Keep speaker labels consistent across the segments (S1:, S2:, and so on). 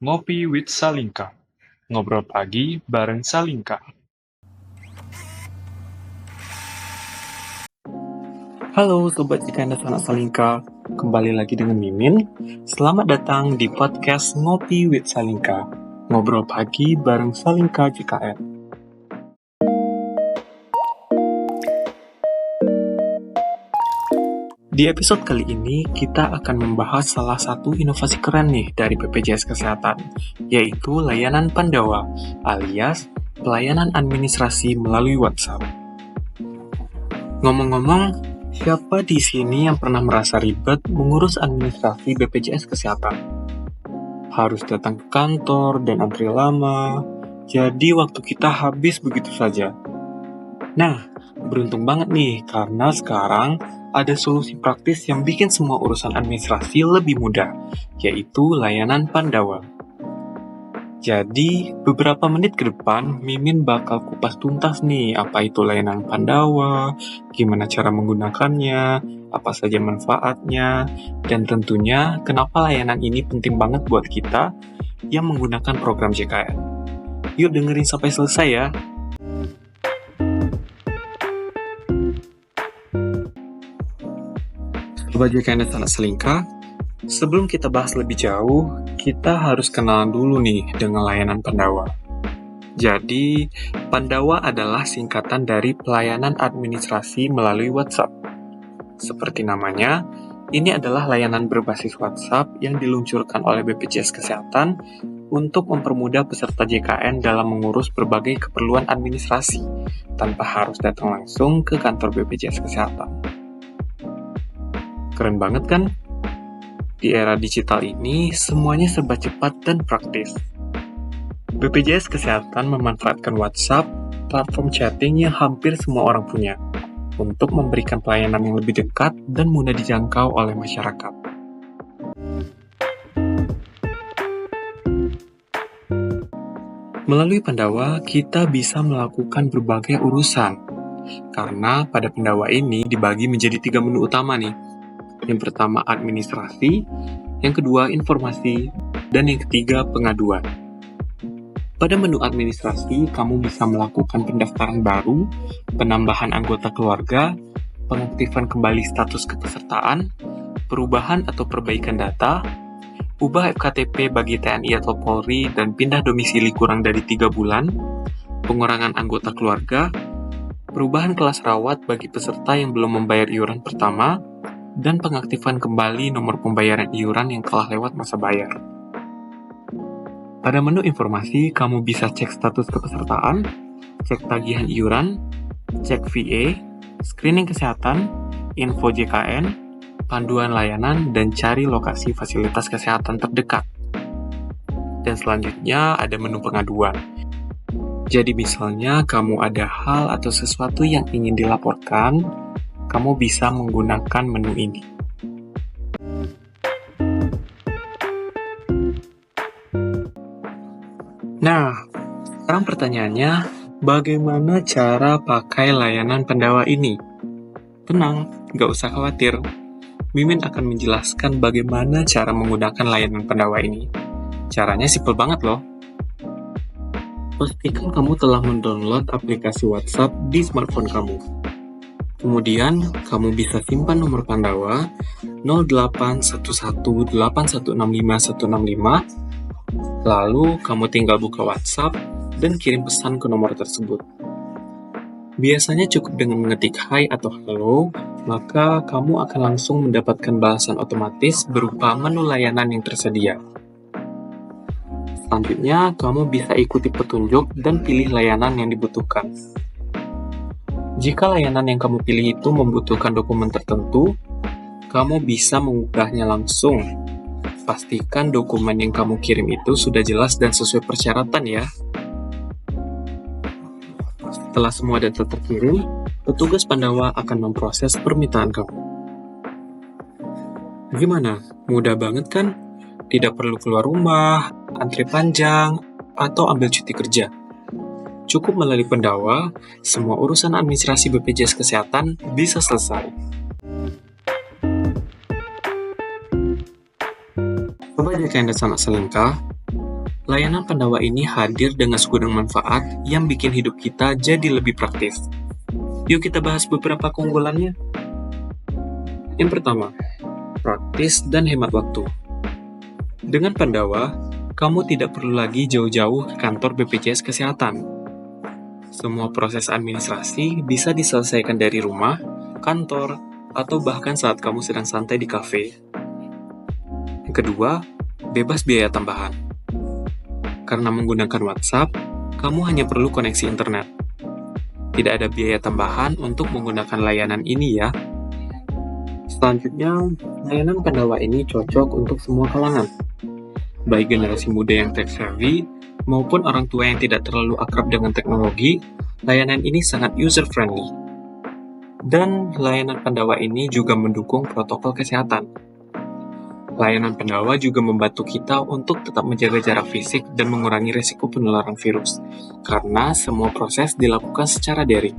S1: Ngopi with Salingka. Ngobrol pagi bareng Salingka. Halo Sobat Cikanda Sanak Salingka. Kembali lagi dengan Mimin. Selamat datang di podcast Ngopi with Salingka. Ngobrol pagi bareng Salingka JKN. Di episode kali ini, kita akan membahas salah satu inovasi keren nih dari BPJS Kesehatan, yaitu layanan Pandawa, alias pelayanan administrasi melalui WhatsApp. Ngomong-ngomong, siapa di sini yang pernah merasa ribet mengurus administrasi BPJS Kesehatan? Harus datang ke kantor dan antri lama, jadi waktu kita habis begitu saja. Nah, beruntung banget nih, karena sekarang ada solusi praktis yang bikin semua urusan administrasi lebih mudah, yaitu layanan Pandawa. Jadi, beberapa menit ke depan, Mimin bakal kupas tuntas nih apa itu layanan Pandawa, gimana cara menggunakannya, apa saja manfaatnya, dan tentunya kenapa layanan ini penting banget buat kita yang menggunakan program JKN. Yuk dengerin sampai selesai ya! Sobat JKN Sanak Salingka, sebelum kita bahas lebih jauh, kita harus kenalan dulu nih dengan layanan Pandawa. Jadi, Pandawa adalah singkatan dari pelayanan administrasi melalui WhatsApp. Seperti namanya, ini adalah layanan berbasis WhatsApp yang diluncurkan oleh BPJS Kesehatan untuk mempermudah peserta JKN dalam mengurus berbagai keperluan administrasi, tanpa harus datang langsung ke kantor BPJS Kesehatan. Keren banget kan? Di era digital ini, semuanya serba cepat dan praktis. BPJS Kesehatan memanfaatkan WhatsApp, platform chatting yang hampir semua orang punya, untuk memberikan pelayanan yang lebih dekat dan mudah dijangkau oleh masyarakat. Melalui Pandawa, kita bisa melakukan berbagai urusan, karena pada Pandawa ini dibagi menjadi 3 menu utama nih. Yang pertama administrasi, yang kedua informasi, dan yang ketiga pengaduan. Pada menu administrasi, kamu bisa melakukan pendaftaran baru, penambahan anggota keluarga, pengaktifan kembali status kepesertaan, perubahan atau perbaikan data, ubah FKTP bagi TNI atau Polri dan pindah domisili kurang dari 3 bulan, pengurangan anggota keluarga, perubahan kelas rawat bagi peserta yang belum membayar iuran pertama, dan pengaktifan kembali nomor pembayaran iuran yang telah lewat masa bayar. Pada menu informasi, kamu bisa cek status kepesertaan, cek tagihan iuran, cek VA, screening kesehatan, info JKN, panduan layanan, dan cari lokasi fasilitas kesehatan terdekat. Dan selanjutnya ada menu pengaduan. Jadi misalnya kamu ada hal atau sesuatu yang ingin dilaporkan, kamu bisa menggunakan menu ini. Nah, sekarang pertanyaannya, bagaimana cara pakai layanan Pandawa ini? Tenang, nggak usah khawatir. Mimin akan menjelaskan bagaimana cara menggunakan layanan Pandawa ini. Caranya simpel banget loh. Pastikan kamu telah mendownload aplikasi WhatsApp di smartphone kamu. Kemudian, kamu bisa simpan nomor Pandawa 08118165 lalu kamu tinggal buka WhatsApp dan kirim pesan ke nomor tersebut. Biasanya cukup dengan mengetik hai atau halo, maka kamu akan langsung mendapatkan balasan otomatis berupa menu layanan yang tersedia. Selanjutnya, kamu bisa ikuti petunjuk dan pilih layanan yang dibutuhkan. Jika layanan yang kamu pilih itu membutuhkan dokumen tertentu, kamu bisa mengunggahnya langsung. Pastikan dokumen yang kamu kirim itu sudah jelas dan sesuai persyaratan ya. Setelah semua data terkirim, petugas Pandawa akan memproses permintaan kamu. Gimana? Mudah banget kan? Tidak perlu keluar rumah, antri panjang, atau ambil cuti kerja. Cukup melalui Pandawa, semua urusan administrasi BPJS Kesehatan bisa selesai. Sobat JKN Sanak Salingka, Layanan Pandawa ini hadir dengan segudang manfaat yang bikin hidup kita jadi lebih praktis. Yuk kita bahas beberapa keunggulannya. Yang pertama, praktis dan hemat waktu. Dengan Pandawa, kamu tidak perlu lagi jauh-jauh ke kantor BPJS Kesehatan. Semua proses administrasi bisa diselesaikan dari rumah, kantor, atau bahkan saat kamu sedang santai di kafe. Yang kedua, bebas biaya tambahan. Karena menggunakan WhatsApp, kamu hanya perlu koneksi internet. Tidak ada biaya tambahan untuk menggunakan layanan ini ya. Selanjutnya, layanan Pandawa ini cocok untuk semua kalangan. Baik generasi muda yang tech-savvy, maupun orang tua yang tidak terlalu akrab dengan teknologi, layanan ini sangat user-friendly. Dan layanan Pandawa ini juga mendukung protokol kesehatan. Layanan Pandawa juga membantu kita untuk tetap menjaga jarak fisik dan mengurangi risiko penularan virus, karena semua proses dilakukan secara daring.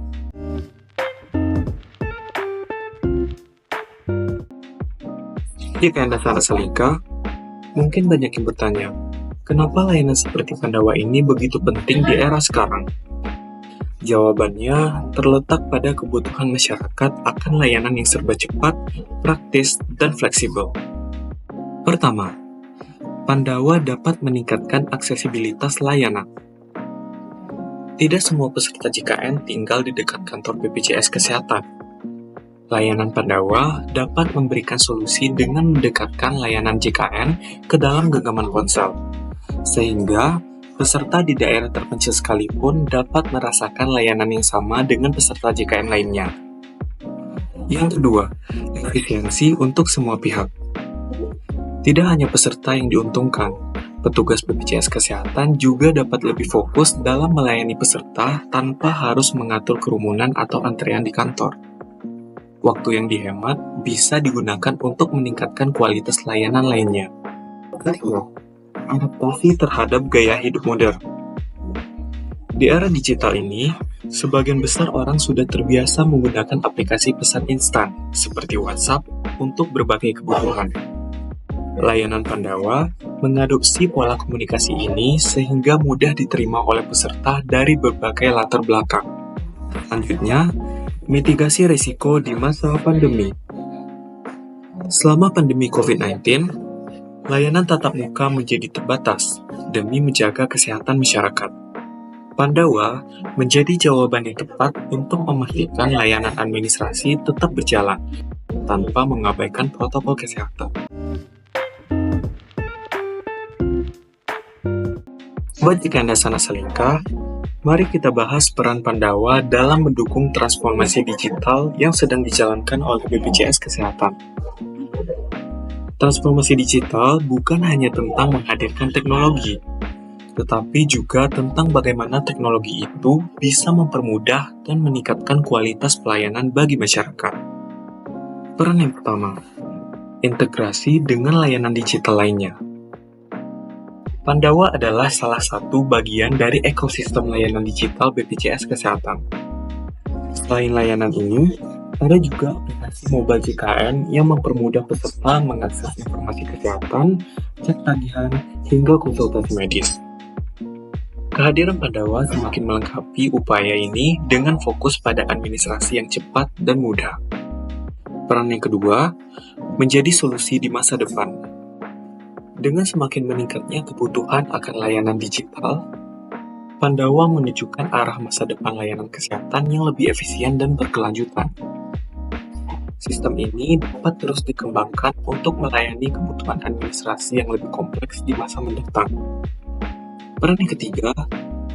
S1: Jika Anda sangat selingkah, mungkin banyak yang bertanya, kenapa layanan seperti Pandawa ini begitu penting di era sekarang? Jawabannya terletak pada kebutuhan masyarakat akan layanan yang serba cepat, praktis, dan fleksibel. Pertama, Pandawa dapat meningkatkan aksesibilitas layanan. Tidak semua peserta JKN tinggal di dekat kantor BPJS Kesehatan. Layanan Pandawa dapat memberikan solusi dengan mendekatkan layanan JKN ke dalam genggaman ponsel, sehingga peserta di daerah terpencil sekalipun dapat merasakan layanan yang sama dengan peserta JKN lainnya. Yang kedua, efisiensi untuk semua pihak. Tidak hanya peserta yang diuntungkan, petugas BPJS Kesehatan juga dapat lebih fokus dalam melayani peserta tanpa harus mengatur kerumunan atau antrean di kantor. Waktu yang dihemat bisa digunakan untuk meningkatkan kualitas layanan lainnya. Ketiga, adaptasi terhadap gaya hidup modern. Di era digital ini, sebagian besar orang sudah terbiasa menggunakan aplikasi pesan instan seperti WhatsApp untuk berbagai kebutuhan. Layanan Pandawa mengadopsi pola komunikasi ini sehingga mudah diterima oleh peserta dari berbagai latar belakang. Selanjutnya, mitigasi risiko di masa pandemi. Selama pandemi COVID-19, layanan tatap muka menjadi terbatas demi menjaga kesehatan masyarakat. Pandawa menjadi jawaban yang tepat untuk memastikan layanan administrasi tetap berjalan tanpa mengabaikan protokol kesehatan. Buat jika Anda sangat selingkah, mari kita bahas peran Pandawa dalam mendukung transformasi digital yang sedang dijalankan oleh BPJS Kesehatan. Transformasi digital bukan hanya tentang menghadirkan teknologi, tetapi juga tentang bagaimana teknologi itu bisa mempermudah dan meningkatkan kualitas pelayanan bagi masyarakat. Peran yang pertama, integrasi dengan layanan digital lainnya. Pandawa adalah salah satu bagian dari ekosistem layanan digital BPJS Kesehatan. Selain layanan ini, ada juga aplikasi mobile JKN yang mempermudah peserta mengakses informasi kesehatan, cek tagihan, hingga konsultasi medis. Kehadiran Pandawa semakin melengkapi upaya ini dengan fokus pada administrasi yang cepat dan mudah. Peran yang kedua, menjadi solusi di masa depan. Dengan semakin meningkatnya kebutuhan akan layanan digital, Pandawa menunjukkan arah masa depan layanan kesehatan yang lebih efisien dan berkelanjutan. Sistem ini dapat terus dikembangkan untuk melayani kebutuhan administrasi yang lebih kompleks di masa mendatang. Peran yang ketiga,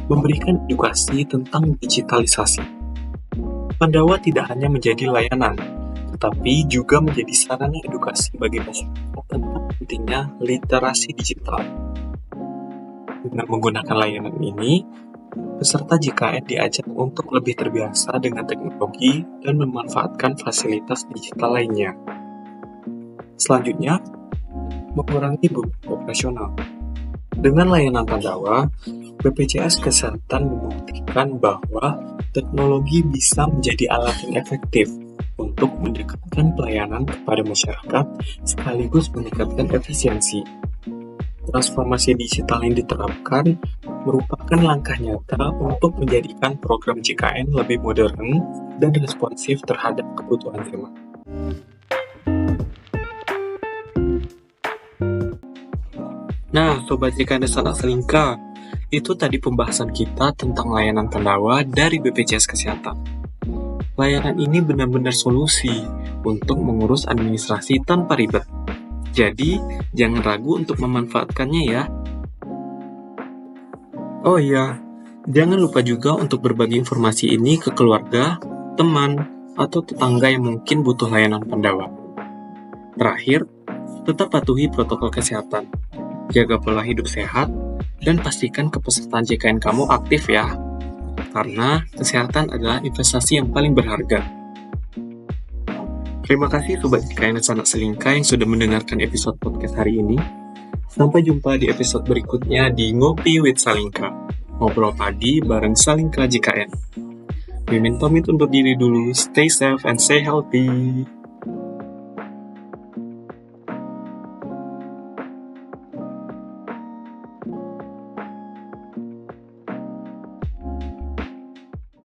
S1: memberikan edukasi tentang digitalisasi. Pandawa tidak hanya menjadi layanan, tetapi juga menjadi sarana edukasi bagi masyarakat tentang pentingnya literasi digital. Dengan menggunakan layanan ini, peserta JKN diajak untuk lebih terbiasa dengan teknologi dan memanfaatkan fasilitas digital lainnya. Selanjutnya, mengurangi beban operasional. Dengan layanan Pandawa, BPJS Kesehatan membuktikan bahwa teknologi bisa menjadi alat yang efektif untuk mendekatkan pelayanan kepada masyarakat sekaligus meningkatkan efisiensi. Transformasi digital yang diterapkan merupakan langkah nyata untuk menjadikan program JKN lebih modern dan responsif terhadap kebutuhan zaman. Nah, Sobat JKN Anak Selingkah, itu tadi pembahasan kita tentang layanan pendawa dari BPJS Kesehatan. Layanan ini benar-benar solusi untuk mengurus administrasi tanpa ribet. Jadi, jangan ragu untuk memanfaatkannya ya. Oh iya, jangan lupa juga untuk berbagi informasi ini ke keluarga, teman, atau tetangga yang mungkin butuh layanan pendawa. Terakhir, tetap patuhi protokol kesehatan, jaga pola hidup sehat, dan pastikan kepesertaan JKN kamu aktif ya. Karena kesehatan adalah investasi yang paling berharga. Terima kasih Sobat JKN Anak Selingkah yang sudah mendengarkan episode podcast hari ini. Sampai jumpa di episode berikutnya di Ngopi with Salingkah. Ngobrol pagi bareng Salingkah JKN. Mimin pamit undur diri dulu. Stay safe and stay healthy.